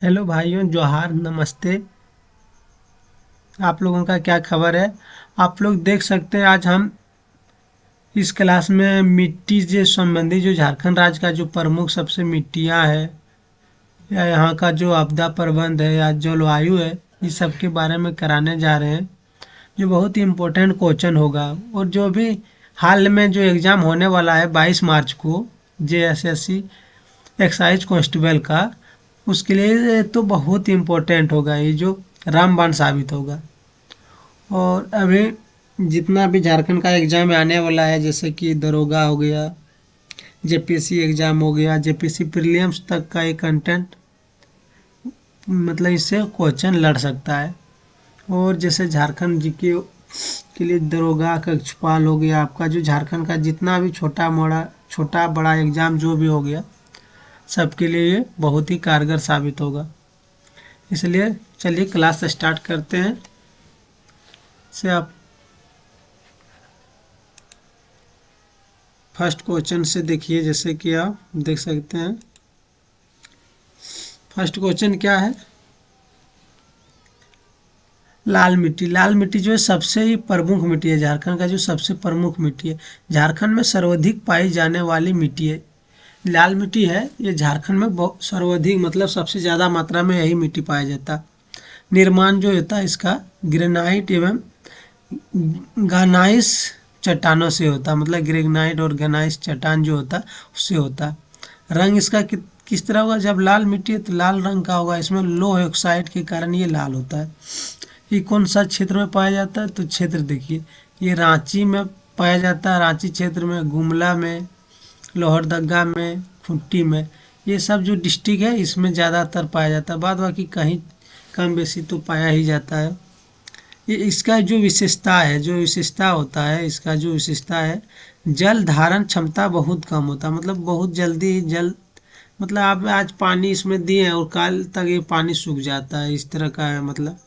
Hello भाइयों, जोहार, नमस्ते। आप लोगों का क्या खबर है? आप लोग देख सकते हैं, आज हम इस क्लास में मिट्टी से संबंधी जो झारखंड राज्य का जो प्रमुख सबसे मिट्टियाँ है या यहाँ का जो आपदा प्रबंध है या जलवायु है, इस सब के बारे में कराने जा रहे हैं, जो बहुत ही इम्पोर्टेंट क्वेश्चन होगा। और जो भी हाल में जो एग्ज़ाम होने वाला है 22 मार्च को, JSSC एक्साइज कांस्टेबल का, उसके लिए तो बहुत ही इम्पोर्टेंट होगा, ये जो रामबाण साबित होगा। और अभी जितना भी झारखंड का एग्ज़ाम आने वाला है, जैसे कि दरोगा हो गया, JPSC एग्ज़ाम हो गया, JPSC प्रीलिम्स तक का ये कंटेंट, मतलब इससे क्वेश्चन लड़ सकता है। और जैसे झारखंड जीके के लिए दरोगा, कक्षपाल हो गया, आपका जो झारखंड का जितना भी छोटा बड़ा एग्ज़ाम जो भी हो गया, सबके लिए ये बहुत ही कारगर साबित होगा। इसलिए चलिए क्लास स्टार्ट करते हैं। से आप फर्स्ट क्वेश्चन से देखिए, जैसे कि आप देख सकते हैं। फर्स्ट क्वेश्चन क्या है? लाल मिट्टी जो है सबसे ही प्रमुख मिट्टी है, झारखंड का जो सबसे प्रमुख मिट्टी है, झारखंड में सर्वाधिक पाई जाने वाली मिट्टी है। लाल मिट्टी है, ये झारखंड में सर्वाधिक, मतलब सबसे ज़्यादा मात्रा में यही मिट्टी पाया जाता है। निर्माण जो होता है इसका ग्रेनाइट एवं गानाइस चट्टानों से होता, मतलब ग्रेनाइट और गानाइस चट्टान जो होता उससे होता। रंग इसका किस तरह होगा? जब लाल मिट्टी है तो लाल रंग का होगा, इसमें लोह ऑक्साइड के कारण ये लाल होता है। ये कौन सा क्षेत्र में पाया जाता है? तो क्षेत्र देखिए, ये रांची में पाया जाता है, रांची क्षेत्र में, गुमला में, लोहरदगा में, खूंटी में, ये सब जो डिस्ट्रिक्ट है इसमें ज़्यादातर पाया जाता है। बाद बाकी कहीं कम बेसी तो पाया ही जाता है। ये इसका जो विशेषता है, जो विशेषता होता है, इसका जो विशेषता है, जल धारण क्षमता बहुत कम होता है, मतलब बहुत जल्दी जल, मतलब आप आज पानी इसमें दिए और कल तक ये पानी सूख जाता है, इस तरह का है। मतलब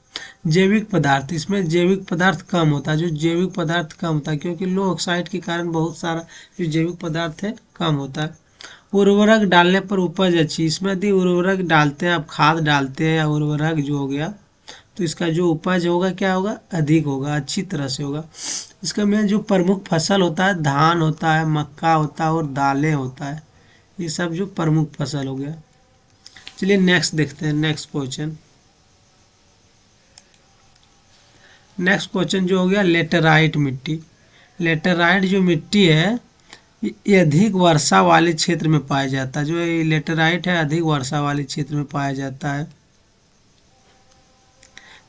जैविक पदार्थ, इसमें जैविक पदार्थ कम होता है, जो जैविक पदार्थ कम होता है क्योंकि लो ऑक्साइड के कारण बहुत सारा जो जैविक पदार्थ है कम होता है। उर्वरक डालने पर उपज अच्छी, इसमें यदि उर्वरक डालते हैं, आप खाद डालते हैं या उर्वरक जो हो गया, तो इसका जो उपज होगा क्या होगा? अधिक होगा, अच्छी तरह से होगा। इसका में जो प्रमुख फसल होता है, धान होता है, मक्का होता है और दालें होता है। ये सब जो प्रमुख फसल हो गया। चलिए नेक्स्ट देखते हैं, नेक्स्ट क्वेश्चन। नेक्स्ट क्वेश्चन जो हो गया, लेटेराइट मिट्टी। लेटेराइट जो मिट्टी है ये अधिक वर्षा वाले क्षेत्र में पाया जाता है। जो ये लेटेराइट है अधिक वर्षा वाले क्षेत्र में पाया जाता है।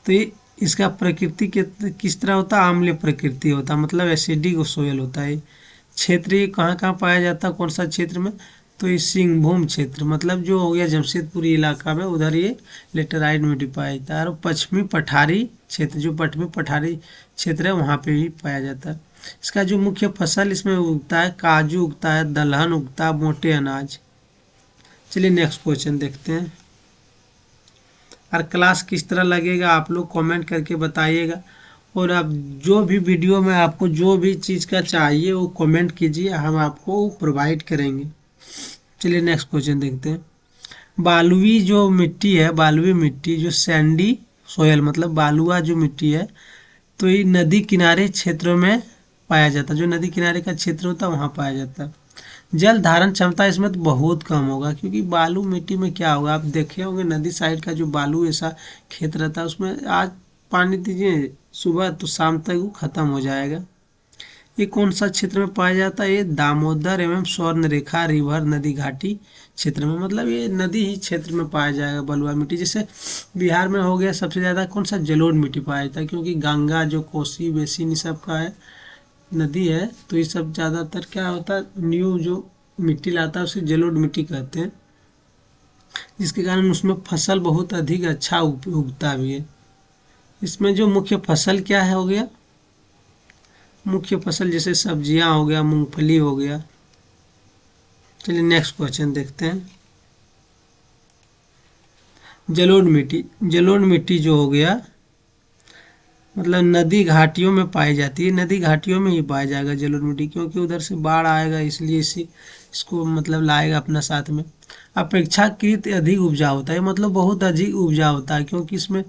तो ये इसका प्रकृति के किस तरह होता है? आम्लीय प्रकृति होता है, मतलब एसिडिक सोयल होता है। क्षेत्र ये कहाँ कहाँ पाया जाता है, कौन सा क्षेत्र में? तो ये सिंहभूम क्षेत्र, मतलब जो हो गया जमशेदपुर इलाका में, उधर ये लेटेराइट मिट्टी पाया जाता है। और पश्चिमी पठारी क्षेत्र, जो पश्चिमी पठारी क्षेत्र है वहाँ पे भी पाया जाता है। इसका जो मुख्य फसल इसमें उगता है, काजू उगता है, दलहन उगता है, मोटे अनाज। चलिए नेक्स्ट क्वेश्चन देखते हैं। और क्लास किस तरह लगेगा आप लोग कमेंट करके बताइएगा। और आप जो भी वीडियो में आपको जो भी चीज़ का चाहिए वो कमेंट कीजिए, हम आपको प्रोवाइड करेंगे। चलिए नेक्स्ट क्वेश्चन देखते हैं। बालुई जो मिट्टी है, बालुई मिट्टी जो सैंडी सोयल, मतलब बालुआ जो मिट्टी है, तो ये नदी किनारे क्षेत्रों में पाया जाता है। जो नदी किनारे का क्षेत्र होता है वहाँ पाया जाता है। जल धारण क्षमता इसमें तो बहुत कम होगा, क्योंकि बालू मिट्टी में क्या होगा, आप देखे होंगे नदी साइड का जो बालू ऐसा खेत रहता है उसमें आज पानी दीजिए सुबह तो शाम तक वो खत्म हो जाएगा। ये कौन सा क्षेत्र में पाया जाता है? ये दामोदर एवं स्वर्णरेखा रिवर नदी घाटी क्षेत्र में, मतलब ये नदी ही क्षेत्र में पाया जाएगा बलुआ मिट्टी। जैसे बिहार में हो गया सबसे ज़्यादा कौन सा? जलोढ़ मिट्टी पाया जाता है, क्योंकि गंगा जो कोसी बेसिन सब का है नदी है, तो ये सब ज़्यादातर क्या होता है, न्यू जो मिट्टी लाता है उसे जलोढ़ मिट्टी कहते हैं, जिसके कारण उसमें फसल बहुत अधिक अच्छा उगता भी है। इसमें जो मुख्य फसल क्या है हो गया? मुख्य फसल जैसे सब्जियां हो गया, मूंगफली हो गया। चलिए नेक्स्ट क्वेश्चन देखते हैं। जलोढ़ मिट्टी जो हो गया, मतलब नदी घाटियों में पाई जाती है, नदी घाटियों में ही पाया जाएगा जलोढ़ मिट्टी, क्योंकि उधर से बाढ़ आएगा इसलिए इसी इसको मतलब लाएगा अपना साथ में। अपेक्षाकृत अधिक उपजाऊ होता है, मतलब बहुत अधिक उपजाऊ होता है, क्योंकि इसमें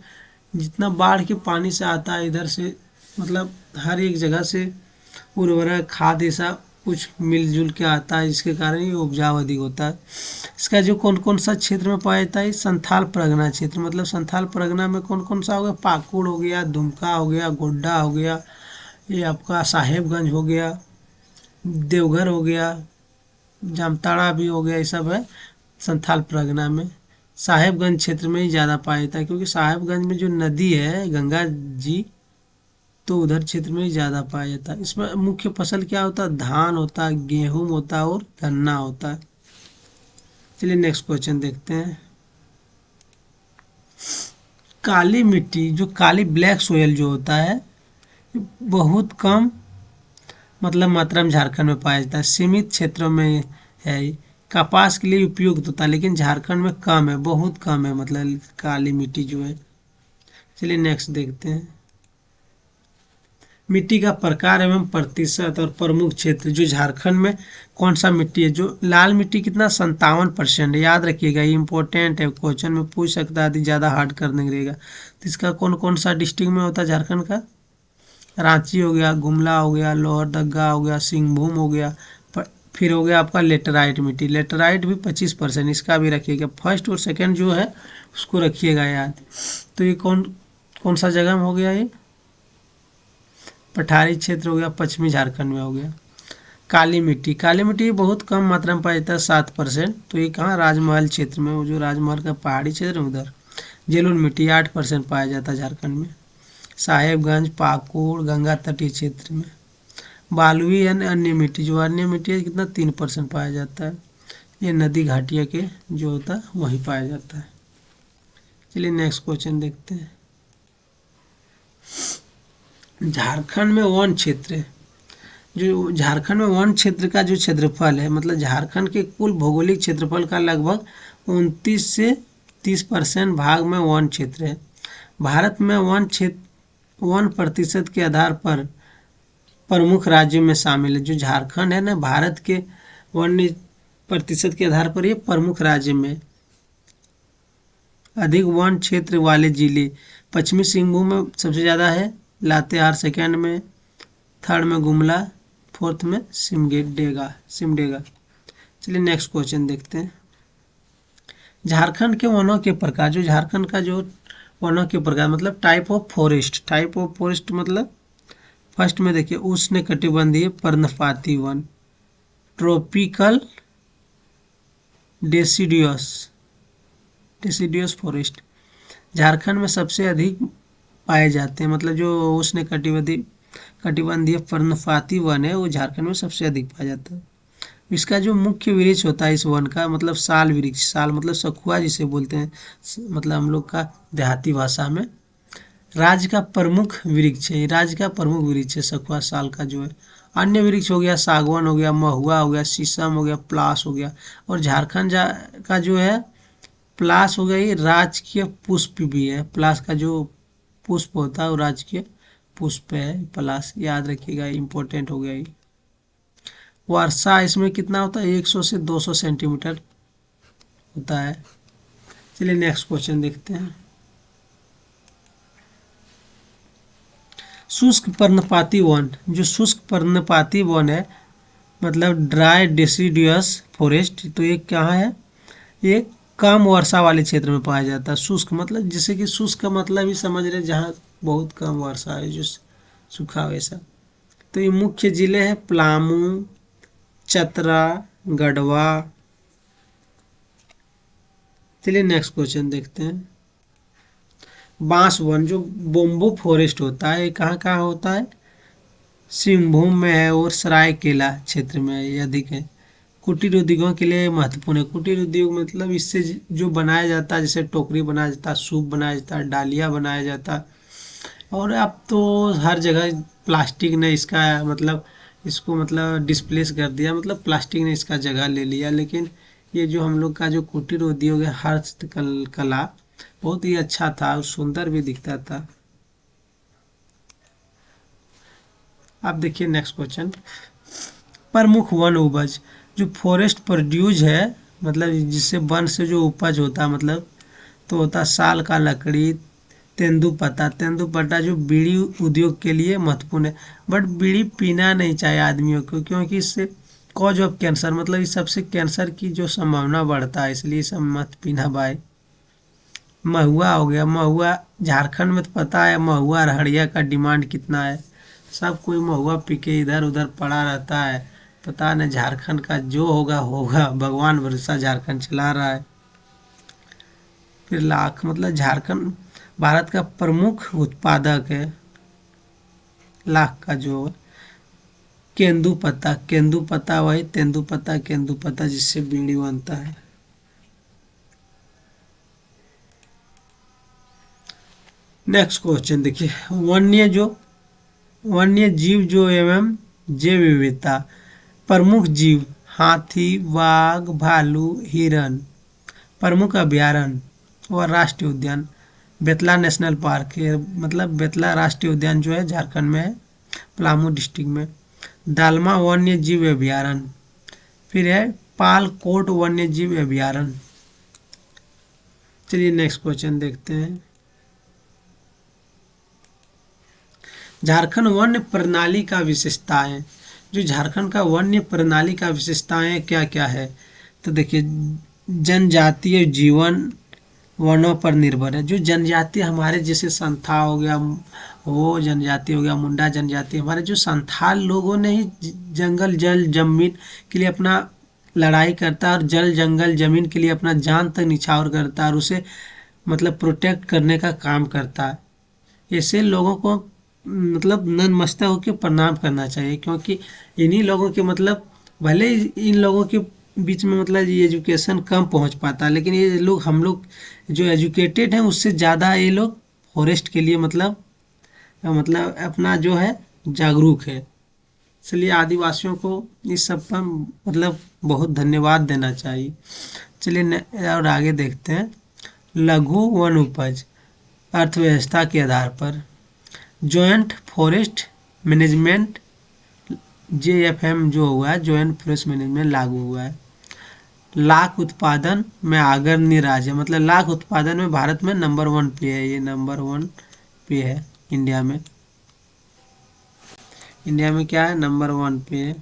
जितना बाढ़ के पानी से आता है इधर से, मतलब हर एक जगह से उर्वरक खाद ऐसा कुछ मिलजुल के आता है, जिसके कारण ये उपजाऊ अधिक होता है। इसका जो कौन कौन सा क्षेत्र में पाया जाता है, संथाल परगना क्षेत्र, मतलब संथाल परगना में कौन कौन सा हो गया, पाकुड़ हो गया, दुमका हो गया, गोड्डा हो गया, ये आपका साहेबगंज हो गया, देवघर हो गया, जामताड़ा भी हो गया, ये सब है संथाल परगना में। साहेबगंज क्षेत्र में ही ज़्यादा पाया जाता है, क्योंकि साहेबगंज में जो नदी है गंगा जी, तो उधर क्षेत्र में ही ज़्यादा पाया जाता है। इसमें मुख्य फसल क्या होता है, धान होता है, गेहूँ होता है और गन्ना होता है। चलिए नेक्स्ट क्वेश्चन देखते हैं। काली मिट्टी, जो काली ब्लैक सोयल जो होता है, बहुत कम मतलब मात्रा में झारखंड में पाया जाता है, सीमित क्षेत्रों में है। कपास के लिए उपयुक्त होता है, लेकिन झारखंड में कम है, बहुत कम है, मतलब काली मिट्टी जो है। चलिए नेक्स्ट देखते हैं। मिट्टी का प्रकार एवं प्रतिशत और प्रमुख क्षेत्र, जो झारखंड में कौन सा मिट्टी है, जो लाल मिट्टी कितना 57%, याद रखिएगा, ये इंपॉर्टेंट है, क्वेश्चन में पूछ सकता है, ज़्यादा हार्ड करने के रहेगा। तो इसका कौन कौन सा डिस्ट्रिक्ट में होता है झारखंड का, रांची हो गया, गुमला हो गया, लोहरदगा हो गया, सिंहभूम हो गया, फिर हो गया आपका लेटराइट मिट्टी, लेटराइट भी 25%, इसका भी रखिएगा, फर्स्ट और सेकंड जो है उसको रखिएगा याद। तो ये कौन कौन सा जगह में हो गया, ये पठारी क्षेत्र हो गया, पश्चिमी झारखंड में हो गया। काली मिट्टी, काली मिट्टी बहुत कम मात्रा में पाया जाता है 7%, तो ये कहाँ, राजमहल क्षेत्र में, वो जो राजमहल का पहाड़ी क्षेत्र है उधर। जेलुन मिट्टी 8% पाया जाता है झारखंड में। साहेबगंज, पाकुड़, गंगा तटीय क्षेत्र में। बालुई अन्य मिट्टी, जो अन्य मिट्टी है कितना 3% पाया जाता है, ये नदी घाटिया के जो होता है वहीं पाया जाता है। चलिए नेक्स्ट क्वेश्चन देखते हैं। झारखंड में वन क्षेत्र, जो झारखंड में वन क्षेत्र का जो क्षेत्रफल है, मतलब झारखंड के कुल भौगोलिक क्षेत्रफल का लगभग 29 से 30% भाग में वन क्षेत्र है। भारत में वन क्षेत्र 1% के आधार पर प्रमुख राज्यों में शामिल है। जो झारखंड है ना, भारत के 1% के आधार पर ये प्रमुख राज्य में। अधिक वन क्षेत्र वाले जिले, पश्चिमी सिंहभूम में सबसे ज़्यादा है, लातेहार सेकंड में, थर्ड में गुमला, फोर्थ में सिमडेगा। चलिए नेक्स्ट क्वेश्चन देखते हैं। झारखंड के वनों के प्रकार, जो झारखंड का जो वनों के प्रकार मतलब टाइप ऑफ फॉरेस्ट, मतलब फर्स्ट में देखिए उष्णकटिबंधीय पर्णपाती one, tropical deciduous forest Jharkhand में सबसे अधिक पाए जाते हैं, मतलब जो उष्णकटिबंधीय पर्णपाती वन है वो झारखंड में सबसे अधिक पाया जाता है। इसका जो मुख्य वृक्ष होता है इस वन का, मतलब साल वृक्ष, साल मतलब सखुआ जिसे बोलते हैं, मतलब हम लोग का देहाती भाषा में राज्य का प्रमुख वृक्ष है, राज्य का प्रमुख वृक्ष है सखुआ साल का जो है। अन्य वृक्ष हो गया सागवान हो गया, महुआ हो गया, शीशम हो गया, प्लास हो गया। और झारखंड का जो है प्लास हो गया, ये राजकीय पुष्प भी है, प्लास का जो पुष्प होता है वो राजकीय पुष्प है प्लास, याद रखिएगा, इंपॉर्टेंट हो गया ये। वर्षा इसमें कितना होता है, 100 से 200 सेंटीमीटर होता है। चलिए नेक्स्ट क्वेश्चन देखते हैं। शुष्क पर्णपाती वन, जो शुष्क पर्णपाती वन है मतलब ड्राई डेसिडियस फॉरेस्ट, तो ये कहाँ है, ये कम वर्षा वाले क्षेत्र में पाया जाता है। शुष्क मतलब जैसे कि शुष्क का मतलब ही समझ रहे जहाँ बहुत कम वर्षा है, जो सूखा वैसा। तो ये मुख्य जिले हैं पलामू, चतरा, गढ़वा। चलिए नेक्स्ट क्वेश्चन देखते हैं। बांस वन, जो बोम्बो फॉरेस्ट होता है, ये कहाँ कहाँ होता है, सिंहभूम में है और सरायकेला क्षेत्र में है, ये अधिक है। कुटीर उद्योगों के लिए महत्वपूर्ण है। कुटीर उद्योग मतलब इससे जो बनाया जाता है, जैसे टोकरी बनाया जाता है, सूप बनाया जाता है, डालिया बनाया जाता है। और अब तो हर जगह प्लास्टिक ने इसका मतलब इसको मतलब डिस्प्लेस कर दिया, मतलब प्लास्टिक ने इसका जगह ले लिया। लेकिन ये जो हम लोग का जो कुटीर उद्योग है, हस्तकला बहुत ही अच्छा था और सुंदर भी दिखता था। अब देखिए नेक्स्ट क्वेश्चन। प्रमुख वन उपज, जो फॉरेस्ट प्रोड्यूस है, मतलब जिससे वन से जो उपज होता है, मतलब तो होता है साल का लकड़ी, तेंदुपत्ता। तेंदुपत्ता जो बीड़ी उद्योग के लिए महत्वपूर्ण है, बट बीड़ी पीना नहीं चाहिए आदमियों को, क्योंकि इससे कॉज ऑफ कैंसर, मतलब इस सबसे कैंसर की जो संभावना बढ़ता है, इसलिए सब मत पीना भाई। महुआ हो गया, महुआ झारखंड में तो पता है महुआ अरहरिया का डिमांड कितना है, सब कोई महुआ पी के इधर उधर पड़ा रहता है। पता नहीं झारखंड का जो होगा होगा, भगवान भरोसा झारखंड चला रहा है। फिर लाख, मतलब झारखंड भारत का प्रमुख उत्पादक है लाख का जो केंदुपत्ता। केंदुपत्ता वही तेंदुपत्ता, केंदुपत्ता जिससे बीड़ी बनता है। नेक्स्ट क्वेश्चन देखिए, वन्य जीव जो एवं जैव विविधता। प्रमुख जीव हाथी, बाघ, भालू, हिरन। प्रमुख अभयारण्य और राष्ट्रीय उद्यान बेतला नेशनल पार्क है, मतलब बेतला राष्ट्रीय उद्यान जो है झारखंड में है, पलामू डिस्ट्रिक्ट में। दालमा वन्य जीव अभयारण्य, फिर है पालकोट वन्य जीव अभयारण्य। चलिए नेक्स्ट क्वेश्चन देखते हैं। झारखंड वन्य प्रणाली का विशेषताएं। जो झारखंड का वन्य प्रणाली का विशेषताएं क्या क्या है, तो देखिए जनजातीय जीवन वनों पर निर्भर है। जो जनजाति हमारे जैसे संथा हो गया, वो जनजाति हो गया, मुंडा जनजाति, हमारे जो संथाल लोगों ने ही जंगल जल जमीन के लिए अपना लड़ाई करता है, और जल जंगल जमीन के लिए अपना जान तक निछावर करता है, और उसे मतलब प्रोटेक्ट करने का काम करता है। ऐसे लोगों को मतलब नतमस्तक होकर प्रणाम करना चाहिए, क्योंकि इन्हीं लोगों के मतलब भले ही इन लोगों के बीच में मतलब ये एजुकेशन कम पहुंच पाता है, लेकिन ये लोग, हम लोग जो एजुकेटेड हैं उससे ज़्यादा ये लोग फॉरेस्ट के लिए मतलब अपना जो है जागरूक है। इसलिए आदिवासियों को इस सब पर मतलब बहुत धन्यवाद देना चाहिए। चलिए और आगे देखते हैं। लघु वन उपज अर्थव्यवस्था के आधार पर जॉइंट फॉरेस्ट मैनेजमेंट JFM जो हुआ है, जॉइंट फॉरेस्ट मैनेजमेंट लागू हुआ है। लाख उत्पादन में अग्रणी राज्य, मतलब लाख उत्पादन में भारत में नंबर 1 पे है, ये नंबर 1 पे है इंडिया में। इंडिया में क्या है, नंबर 1 पे है।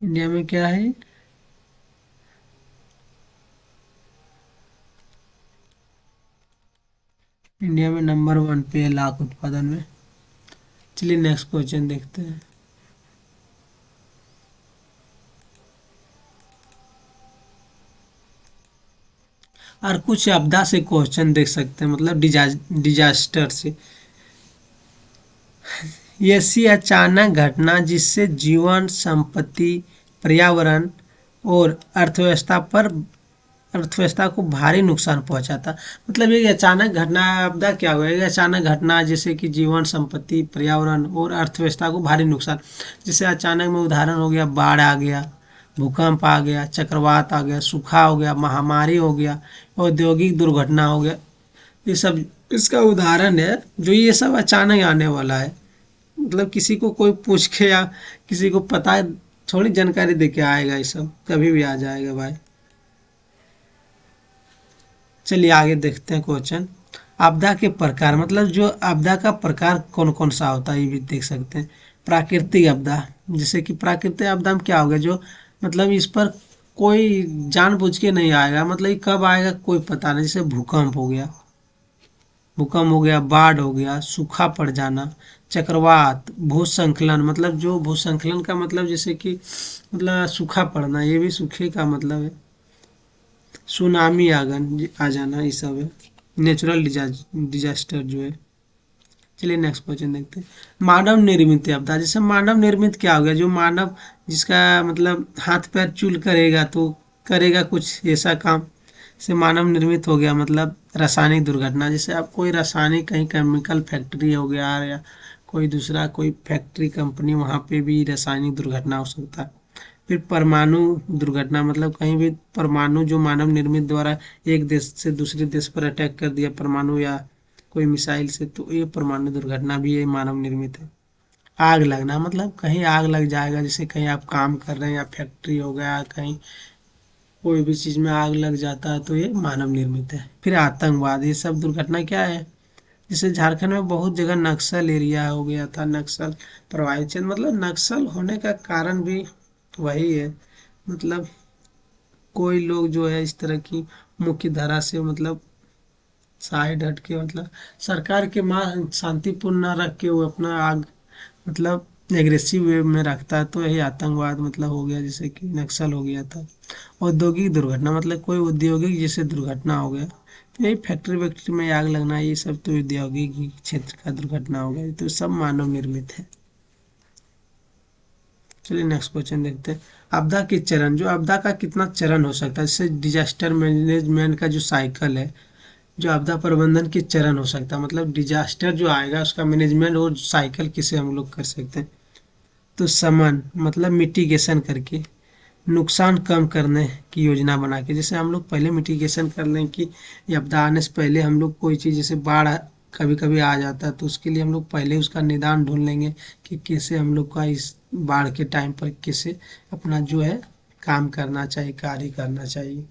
इंडिया में क्या है, इंडिया में नंबर 1 पे है लाख उत्पादन में। चलिए नेक्स्ट क्वेश्चन देखते हैं। और कुछ आपदा से क्वेश्चन देख सकते हैं, मतलब डिजास्टर से। ऐसी अचानक घटना जिससे जीवन, संपत्ति, पर्यावरण और अर्थव्यवस्था को भारी नुकसान पहुंचाता। मतलब एक अचानक घटना, आपदा क्या हुआ, एक अचानक घटना जैसे कि जीवन, संपत्ति, पर्यावरण और अर्थव्यवस्था को भारी नुकसान। जैसे अचानक में उदाहरण हो गया, बाढ़ आ गया, भूकंप आ गया, चक्रवात आ गया, सूखा हो गया, महामारी हो गया, औद्योगिक दुर्घटना हो गया। ये सब इसका उदाहरण है, जो ये सब अचानक आने वाला है। मतलब किसी को कोई पूछ के या किसी को पता है थोड़ी जानकारी दे के आएगा, ये सब कभी भी आ जाएगा भाई। चलिए आगे देखते हैं क्वेश्चन। आपदा के प्रकार, मतलब जो आपदा का प्रकार कौन कौन सा होता है ये भी देख सकते हैं। प्राकृतिक आपदा, जैसे कि प्राकृतिक आपदा में क्या होगा, जो मतलब इस पर कोई जानबूझ के नहीं आएगा, मतलब ये कब आएगा कोई पता नहीं। जैसे भूकंप हो गया, बाढ़ हो गया, सूखा पड़ जाना, चक्रवात, भूस्खलन, मतलब जो भूस्खलन का मतलब जैसे कि मतलब सूखा पड़ना, ये भी सूखे का मतलब है। सुनामी आ जाना, ये सब है नेचुरल डिजास्टर जो है। चलिए नेक्स्ट क्वेश्चन देखते हैं। मानव निर्मित आपदा, जैसे मानव निर्मित क्या हो गया, जो मानव जिसका मतलब हाथ पैर चूल करेगा तो करेगा कुछ ऐसा काम से मानव निर्मित हो गया। मतलब रासायनिक दुर्घटना, जैसे अब कोई रासायनिक कहीं केमिकल फैक्ट्री हो गया, या कोई दूसरा कोई फैक्ट्री कंपनी, वहाँ पे भी रासायनिक दुर्घटना हो सकता है। फिर परमाणु दुर्घटना, मतलब कहीं भी परमाणु जो मानव निर्मित द्वारा एक देश से दूसरे देश पर अटैक कर दिया, परमाणु या कोई मिसाइल से, तो ये परमाणु दुर्घटना भी ये मानव निर्मित है। आग लगना, मतलब कहीं आग लग जाएगा, जैसे कहीं आप काम कर रहे हैं या फैक्ट्री हो गया, कहीं कोई भी चीज़ में आग लग जाता है, तो ये मानव निर्मित है। फिर आतंकवाद, ये सब दुर्घटना क्या है, जैसे झारखंड में बहुत जगह नक्सल एरिया हो गया था, नक्सल प्रभावित क्षेत्र, मतलब नक्सल होने का कारण भी वही है, मतलब कोई लोग जो है इस तरह की मुख्य धारा से मतलब साइड हट के, मतलब सरकार के मां शांतिपूर्ण ना रख के वो अपना आग मतलब एग्रेसिव वे में रखता है, तो यही आतंकवाद मतलब हो गया, जैसे कि नक्सल हो गया था। औद्योगिक दुर्घटना, मतलब कोई औद्योगिक जैसे दुर्घटना हो गया, तो यही फैक्ट्री वैक्ट्री में आग लगना, ये सब तो औद्योगिक ही क्षेत्र का दुर्घटना हो गया, तो सब मानव निर्मित है। चलिए नेक्स्ट क्वेश्चन देखते हैं। आपदा के चरण, जो आपदा का कितना चरण हो सकता है, जैसे डिजास्टर मैनेजमेंट का जो साइकिल है, जो आपदा प्रबंधन के चरण हो सकता है, मतलब डिजास्टर जो आएगा उसका मैनेजमेंट और साइकिल किसे हम लोग कर सकते हैं। तो समन मतलब मिटिगेशन करके, नुकसान कम करने की योजना बना के, जैसे हम लोग पहले मिटिगेशन कर लें कि ये आपदा आने से पहले हम लोग कोई चीज़, जैसे बाढ़ कभी कभी आ जाता है, तो उसके लिए हम लोग पहले उसका निदान ढूंढ लेंगे कि कैसे हम लोग का इस बाढ़ के टाइम पर कैसे अपना जो है काम करना चाहिए, कार्य करना चाहिए।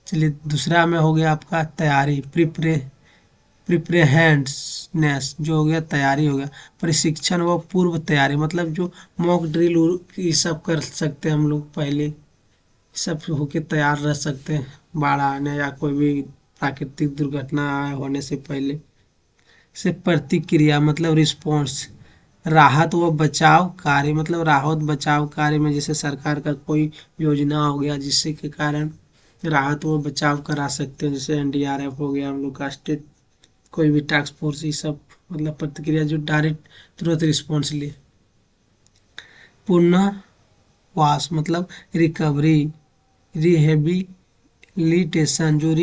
चलिए दूसरा में हो गया आपका तैयारी, प्रिपरेहेंड्सनेस, जो हो गया तैयारी हो गया। प्रशिक्षण व पूर्व तैयारी, मतलब जो मॉक ड्रिल ये सब कर सकते हैं हम लोग पहले, सब होके तैयार रह सकते हैं बाढ़ आने या कोई भी प्राकृतिक दुर्घटना होने से पहले। से प्रतिक्रिया मतलब रिस्पॉन्स, राहत व बचाव कार्य, मतलब राहत बचाव कार्य में जैसे सरकार का कोई योजना हो गया जिससे के कारण राहत व बचाव करा सकते हैं, जैसे एनडीआरएफ हो गया, हम लोग का स्टेट कोई भी टास्क फोर्स, ये सब मतलब प्रतिक्रिया जो डायरेक्ट तुरंत रिस्पॉन्स लिए। पुनर्वास मतलब रिकवरी, रिहेबिलिटेशन, जो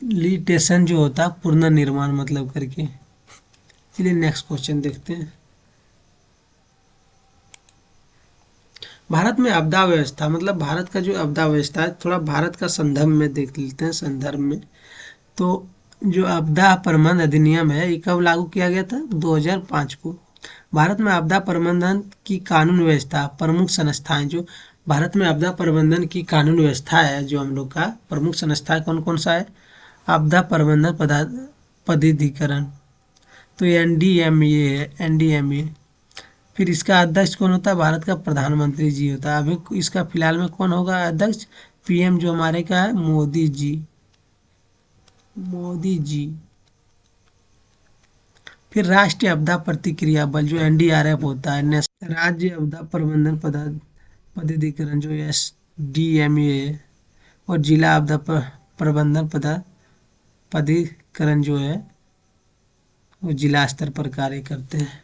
रिहेबिलिटेशन जो होता है पुनर्निर्माण मतलब करके। चलिए नेक्स्ट क्वेश्चन देखते हैं। भारत में आपदा व्यवस्था, मतलब भारत का जो आपदा व्यवस्था है, थोड़ा भारत का संदर्भ में देख लेते हैं, संदर्भ में। तो जो आपदा प्रबंधन अधिनियम है, ये कब लागू किया गया था, 2005 को। भारत में आपदा प्रबंधन की कानून व्यवस्था, प्रमुख संस्थाएं, जो भारत में आपदा प्रबंधन की कानून व्यवस्था है, जो हम लोग का प्रमुख संस्था कौन कौन सा है, आपदा प्रबंधन पदाधिकरण, तो एनडीएमए है, एनडीएमए। फिर इसका अध्यक्ष कौन होता है, भारत का प्रधानमंत्री जी होता है। अभी इसका फिलहाल में कौन होगा अध्यक्ष, पीएम जो हमारे का है मोदी जी, मोदी जी। फिर राष्ट्रीय आपदा प्रतिक्रिया बल जो एनडीआरएफ होता है, नेशनल राज्य आपदा प्रबंधन पदाधिकरण जो एसडीएमए है, और जिला आपदा प्रबंधन पदाधिकरण जो है वो जिला स्तर पर कार्य करते हैं।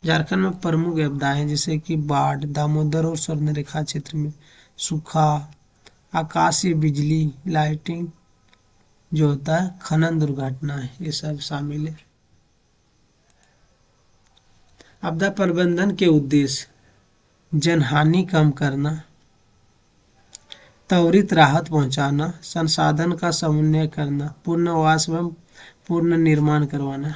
झारखंड में प्रमुख आपदाएं जैसे कि बाढ़, दामोदर और स्वर्णरेखा क्षेत्र में सूखा, आकाशीय बिजली लाइटिंग जो होता है, खनन दुर्घटना है, ये सब शामिल है। आपदा प्रबंधन के उद्देश्य जनहानि कम करना, त्वरित राहत पहुंचाना, संसाधन का समन्वय करना, पुनर्वास एवं पुनर्निर्माण करवाना।